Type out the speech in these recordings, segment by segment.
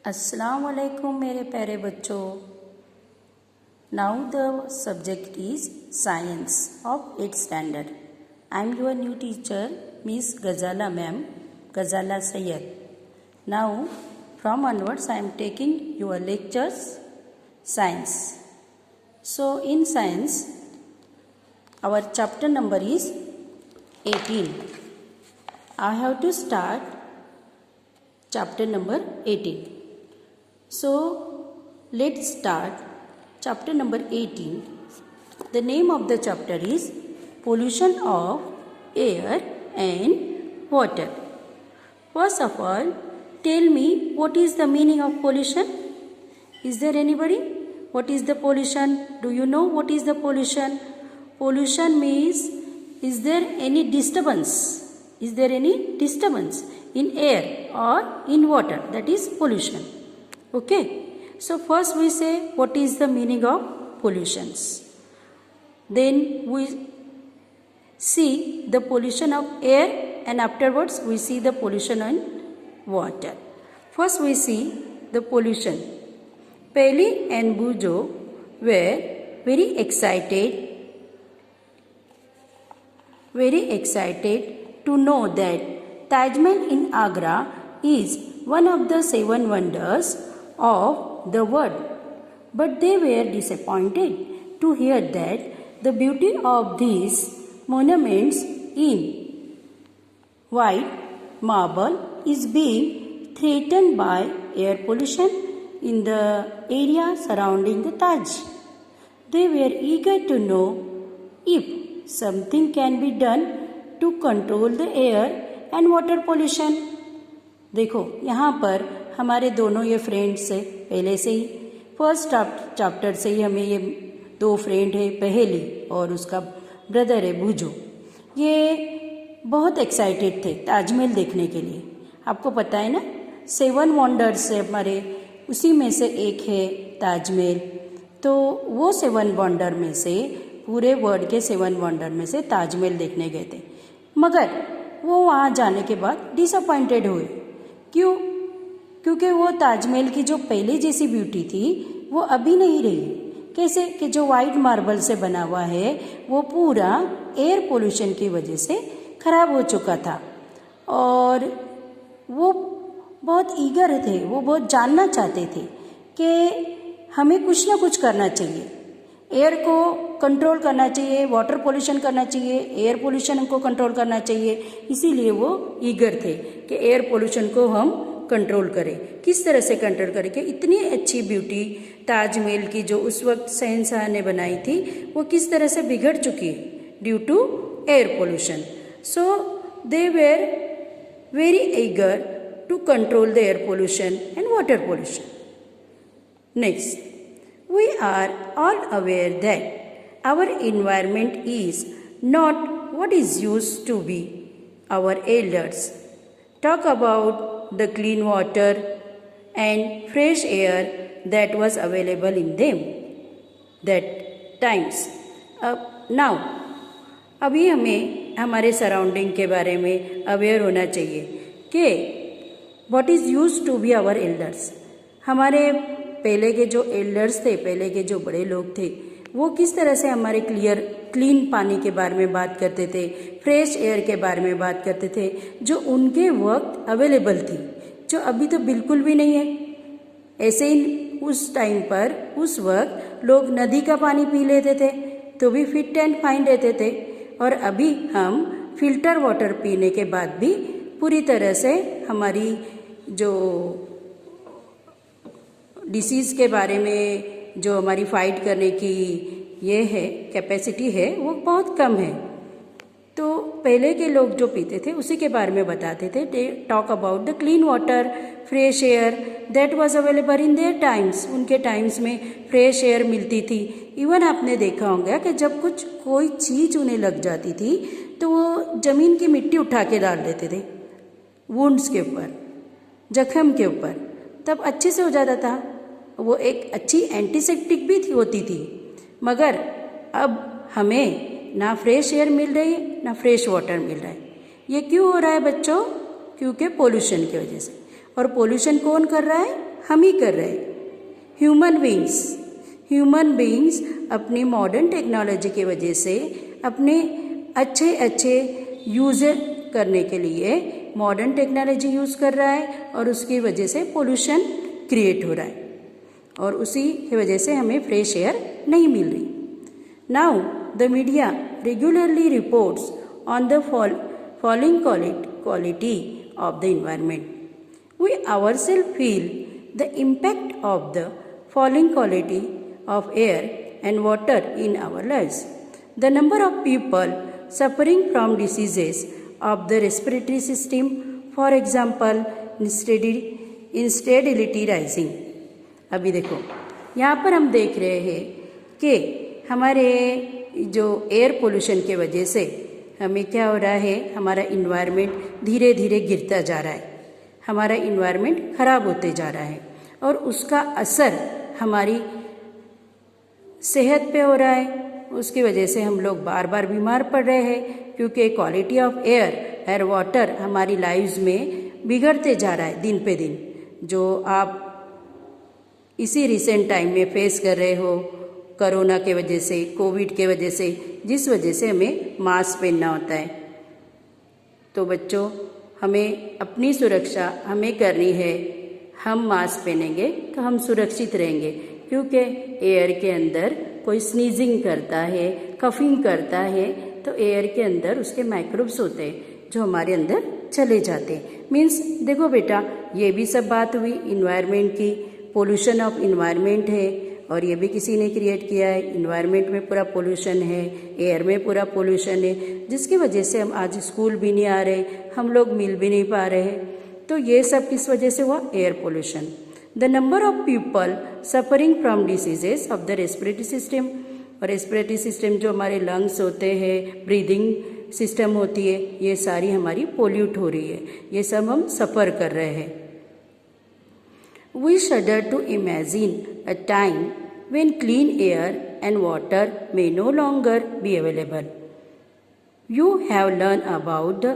अस्सलाम वालेकुम मेरे प्यारे बच्चों। Now the subject is science of 8th standard. I am your new teacher miss Gazala ma'am, Gazala Syed. Now from onwards I am taking your lectures science. So in science our chapter number is 18. I have to start chapter number 18. So let's start chapter number 18. The name of the chapter is pollution of air and water. First of all, tell me what is the meaning of pollution? Is there anybody? What is the pollution? Do you know what is the pollution? Pollution means, is there any disturbance? Is there any disturbance in air or in water? That is pollution. Okay. So first we say what is the meaning of pollutions. Then we see the pollution of air and afterwards we see the pollution in water. First we see the pollution. Peli and Bujo were very excited to know that Taj Mahal in Agra is one of the 7 wonders of the world. But they were disappointed to hear that the beauty of these monuments in white marble is being threatened by air pollution in the area surrounding the Taj. They were eager to know if something can be done to control the air and water pollution. देखो यहाँ पर हमारे दोनों ये friends है पहले से ही, first chapter से ही हमें ये 2 फ्रेंड है, पहेली और उसका ब्रदर है बुजो। ये बहुत एक्साइटेड थे ताजमहल देखने के लिए। आपको पता है ना 7 वंडर्स है हमारे, उसी में से एक है ताजमहल। तो वो 7 वंडर में से, पूरे वर्ल्ड के 7 वंडर में से ताजमहल देखने गए थे। मगर वो वहाँ जाने के बाद डिसअपॉइंटेड हुए। क्यों? क्योंकि वो ताजमहल की जो पहले जैसी ब्यूटी थी वो अभी नहीं रही। कैसे? कि जो वाइट मार्बल से बना हुआ है वो पूरा एयर पोल्यूशन की वजह से खराब हो चुका था। और वो बहुत ईगर थे, वो बहुत जानना चाहते थे कि हमें कुछ ना कुछ करना चाहिए, एयर को कंट्रोल करना चाहिए, वाटर पोल्यूशन करना चाहिए, एयर पोल्यूशन को कंट्रोल करना चाहिए। इसीलिए वो ईगर थे कि एयर पोल्यूशन को हम कंट्रोल करें। किस तरह से कंट्रोल करें कि इतनी अच्छी ब्यूटी ताजमहल की जो उस वक्त शहंशाह ने बनाई थी वो किस तरह से बिगड़ चुकी है due to air pollution. So they were very eager to control the air pollution and water pollution. Next, we are all aware that our environment is not what is used to be. Our elders talk about the clean water and fresh air that was available in them that times. Now अभी हमें हमारे surrounding के बारे में aware होना चाहिए कि what is used to be our elders. हमारे पहले के जो एल्डर्स थे, पहले के जो बड़े लोग थे, वो किस तरह से हमारे क्लीन पानी के बारे में बात करते थे, फ्रेश एयर के बारे में बात करते थे, जो उनके वक्त अवेलेबल थी, जो अभी तो बिल्कुल भी नहीं है। ऐसे ही उस टाइम पर, उस वक्त लोग नदी का पानी पी लेते थे तो भी फिट एंड फाइन रहते थे, और अभी हम फिल्टर वाटर पीने के बाद भी पूरी तरह से हमारी जो डिसीज़ के बारे में जो हमारी फाइट करने की ये है कैपेसिटी है वो बहुत कम है। तो पहले के लोग जो पीते थे उसी के बारे में बताते थे। They talk about the clean water, fresh air that was available in their times. उनके टाइम्स में फ्रेश एयर मिलती थी। इवन आपने देखा होगा कि जब कोई चीज़ उन्हें लग जाती थी तो वो ज़मीन की मिट्टी उठा के डाल देते थे वुंड्स के ऊपर, जख्म के ऊपर, तब अच्छे से हो जाता था। वो एक अच्छी एंटीसेप्टिक भी होती थी। मगर अब हमें ना फ्रेश एयर मिल रही है ना फ्रेश वाटर मिल रहा है। ये क्यों हो रहा है बच्चों? क्योंकि पोल्यूशन की वजह से। और पोल्यूशन कौन कर रहा है? हम ही कर रहे हैं। ह्यूमन बींग्स अपनी मॉडर्न टेक्नोलॉजी की वजह से अपने अच्छे यूज़ करने के लिए मॉडर्न टेक्नोलॉजी यूज़ कर रहा है और उसकी वजह से पोल्यूशन क्रिएट हो रहा है और उसी की वजह से हमें फ्रेश एयर नहीं मिल रही। Now the media regularly reports on the falling quality of the environment. We ourselves feel the impact of the falling quality of air and water in our lives. The number of people suffering from diseases of the respiratory system, for example, instability rising. अभी देखो यहाँ पर हम देख रहे हैं कि हमारे जो एयर पोल्यूशन के वजह से हमें क्या हो रहा है, हमारा इन्वायरमेंट धीरे धीरे गिरता जा रहा है, हमारा इन्वायरमेंट ख़राब होते जा रहा है और उसका असर हमारी सेहत पे हो रहा है। उसकी वजह से हम लोग बार बार बीमार पड़ रहे हैं क्योंकि क्वालिटी ऑफ एयर वाटर हमारी लाइव्स में बिगड़ते जा रहा है दिन पे दिन। जो आप इसी रिसेंट टाइम में फेस कर रहे हो कोरोना के वजह से, कोविड के वजह से, जिस वजह से हमें मास्क पहनना होता है। तो बच्चों, हमें अपनी सुरक्षा हमें करनी है। हम मास्क पहनेंगे तो हम सुरक्षित रहेंगे क्योंकि एयर के अंदर कोई स्नीजिंग करता है, कफिंग करता है तो एयर के अंदर उसके माइक्रोब्स होते हैं जो हमारे अंदर चले जाते हैं। मीन्स देखो बेटा, ये भी सब बात हुई इन्वायरमेंट की, पोल्यूशन ऑफ इन्वायरमेंट है और ये भी किसी ने क्रिएट किया है। इन्वायरमेंट में पूरा पोल्यूशन है, एयर में पूरा पोल्यूशन है, जिसकी वजह से हम आज स्कूल भी नहीं आ रहे, हम लोग मिल भी नहीं पा रहे हैं। तो ये सब किस वजह से हुआ? Air pollution. The number of people suffering from diseases of the respiratory system, और रेस्पिरेटरी सिस्टम जो हमारे लंग्स होते हैं, ब्रीदिंग सिस्टम होती है, ये सारी हमारी पोल्यूट हो रही है, ये सब हम सफ़र कर रहे हैं। We shudder to imagine a time when clean air and water may no longer be available. You have learned about the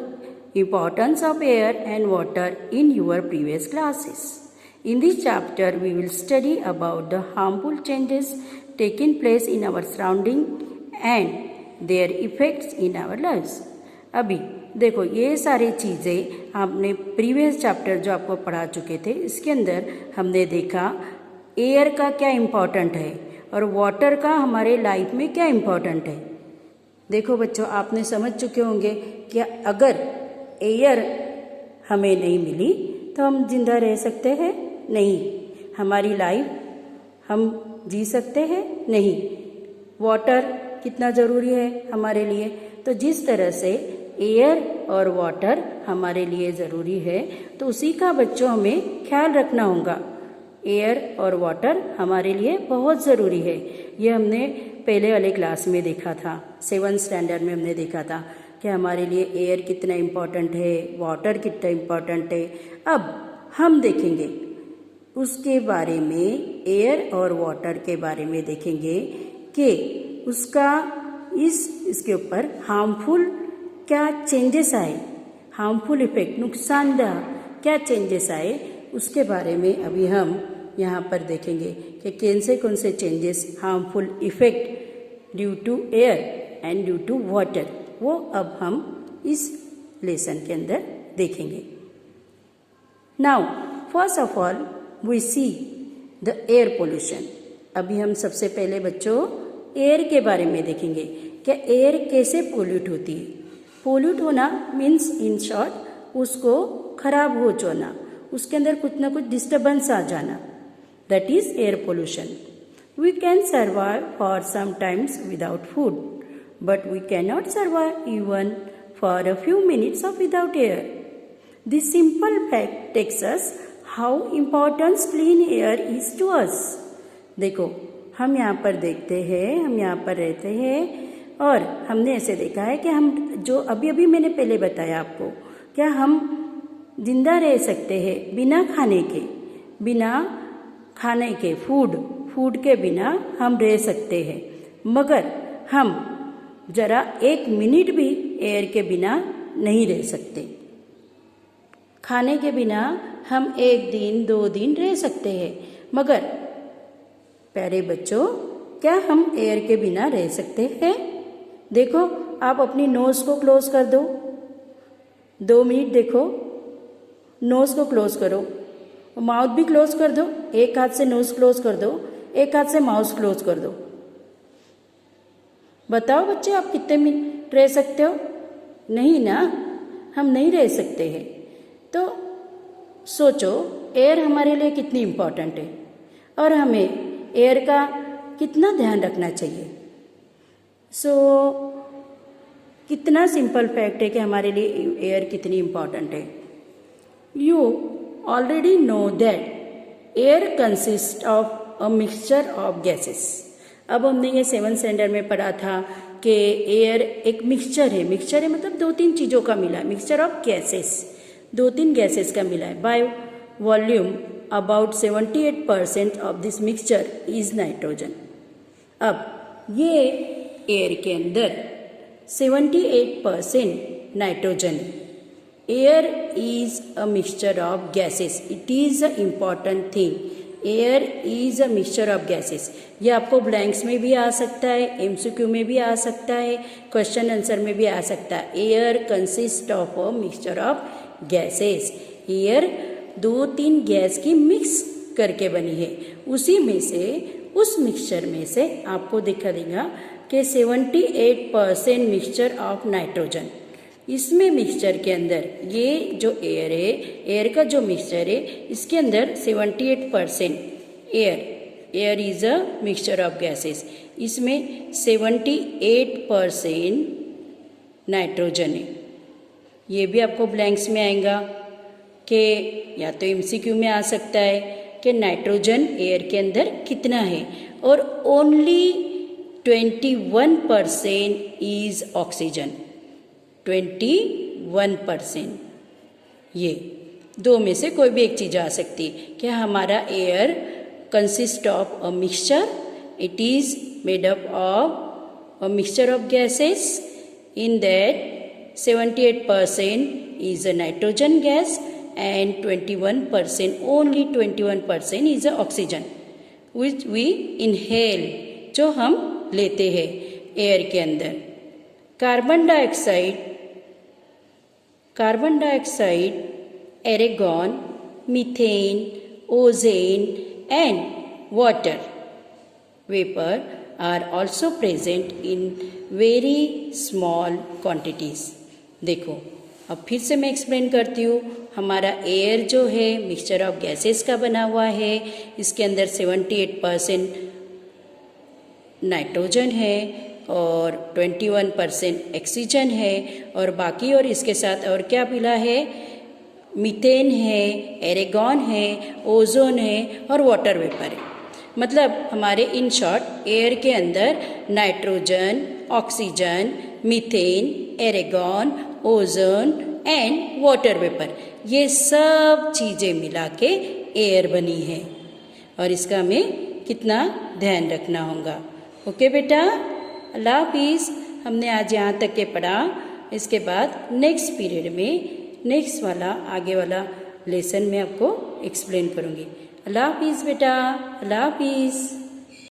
importance of air and water in your previous classes. In this chapter, we will study about the harmful changes taking place in our surrounding and their effects in our lives. अभी देखो, ये सारी चीज़ें आपने previous chapter जो आपको पढ़ा चुके थे, इसके अंदर हमने देखा एयर का क्या इम्पोर्टेंट है और वाटर का हमारे लाइफ में क्या इम्पोर्टेंट है। देखो बच्चों, आपने समझ चुके होंगे कि अगर एयर हमें नहीं मिली तो हम जिंदा रह सकते हैं नहीं, हमारी लाइफ हम जी सकते हैं नहीं। वाटर कितना ज़रूरी है हमारे लिए, तो जिस तरह से एयर और वाटर हमारे लिए ज़रूरी है तो उसी का बच्चों हमें ख्याल रखना होगा। एयर और वाटर हमारे लिए बहुत ज़रूरी है। ये हमने पहले वाले क्लास में देखा था, 7th स्टैंडर्ड में हमने देखा था कि हमारे लिए एयर कितना इम्पोर्टेंट है, वाटर कितना इम्पोर्टेंट है। अब हम देखेंगे उसके बारे में, एयर और वाटर के बारे में देखेंगे कि उसका इसके ऊपर हार्मफुल क्या चेंजेस आए, हार्मफुल इफेक्ट, नुकसानदेह क्या चेंजेस आए, उसके बारे में अभी हम यहाँ पर देखेंगे कि कौन से changes, harmful effect due to air and due to water, वो अब हम इस लेसन के अंदर देखेंगे। Now first of all we see the air pollution. अभी हम सबसे पहले बच्चों एयर के बारे में देखेंगे कि एयर कैसे पोल्यूट होती है। पोल्यूट होना मीन्स इन शॉर्ट उसको खराब हो जाना, उसके अंदर कुछ ना कुछ डिस्टर्बेंस आ जाना, that is air pollution. We can survive for some times without food, but we can not survive even for a few minutes of without air. This simple fact takes us how importance clean air is to us. देखो, हम यहाँ पर देखते हैं, हम यहाँ पर रहते हैं और हमने ऐसे देखा है कि हम जो अभी अभी मैंने पहले बताया आपको, क्या हम जिंदा रह सकते हैं बिना खाने के फूड के बिना हम रह सकते हैं, मगर हम जरा 1 मिनट भी एयर के बिना नहीं रह सकते। खाने के बिना हम 1 दिन 2 दिन रह सकते हैं, मगर प्यारे बच्चों, क्या हम एयर के बिना रह सकते हैं? देखो, आप अपनी नोज़ को क्लोज कर दो, 2 मिनट देखो, नोज़ को क्लोज करो, माउथ भी क्लोज कर दो, एक हाथ से नोज़ क्लोज कर दो, एक हाथ से माउथ क्लोज कर दो। बताओ बच्चे, आप कितने मिनट रह सकते हो? नहीं ना, हम नहीं रह सकते हैं। तो सोचो, एयर हमारे लिए कितनी इम्पोर्टेंट है और हमें एयर का कितना ध्यान रखना चाहिए। कितना सिंपल फैक्ट है कि हमारे लिए एयर कितनी इम्पोर्टेंट है। You already know that air consist of a mixture of gases. अब हमने ये 7th स्टैंडर्ड में पढ़ा था कि एयर एक मिक्सचर है। मिक्सचर है मतलब 2-3 चीज़ों का मिला है, मिक्सचर ऑफ गैसेस, 2-3 गैसेस का मिला है। By volume about 78% of this mixture is nitrogen. अब ये एयर के अंदर 78% nitrogen. Air is a mixture of gases, it is a important thing. Air is a mixture of gases. ये आपको blanks में भी आ सकता है, एमसीक्यू में भी आ सकता है, क्वेश्चन आंसर में भी आ सकता है। Air consist of a mixture of gases. Air 2-3 gas की मिक्स करके बनी है। उसी में से, उस मिक्सचर में से आपको दिखा देगा कि 78% मिक्सचर ऑफ नाइट्रोजन। इसमें मिक्सचर के अंदर ये जो एयर है, एयर का जो मिक्सचर है, इसके अंदर 78% air is a mixture of gases. इसमें 78% नाइट्रोजन है। ये भी आपको ब्लैंक्स में आएगा कि या तो एमसीक्यू में आ सकता है कि नाइट्रोजन एयर के अंदर कितना है, और ओनली 21% इज ऑक्सीजन। 21%। ये 2 में से कोई भी एक चीज़ आ सकती है कि हमारा air consist of a mixture, it is made up of a mixture of gases. In that 78% is a nitrogen gas and 21%, only 21% is a oxygen which we inhale, जो हम लेते हैं एयर के अंदर। Carbon dioxide, argon, methane, ozone and water vapour are also present in very small quantities। देखो, अब फिर से मैं एक्सप्लेन करती हूँ। हमारा एयर जो है मिक्सचर ऑफ गैसेस का बना हुआ है। इसके अंदर 78% नाइट्रोजन है और 21% ऑक्सीजन है, और बाकी और इसके साथ और क्या मिला है? मीथेन है, एरेगॉन है, ओजोन है और वाटर वेपर है। मतलब हमारे इन शॉर्ट एयर के अंदर nitrogen, oxygen, methane, argon, ozone and water vapour, ये सब चीज़ें मिला के एयर बनी है, और इसका हमें कितना ध्यान रखना होगा। ओके बेटा, अल्लाह हाफिज़। हमने आज यहाँ तक के पढ़ा। इसके बाद नेक्स्ट पीरियड में नेक्स्ट वाला आगे वाला लेसन में आपको एक्सप्लेन करूँगी। अल्लाह हाफिज़ बेटा, अल्लाह हाफिज़।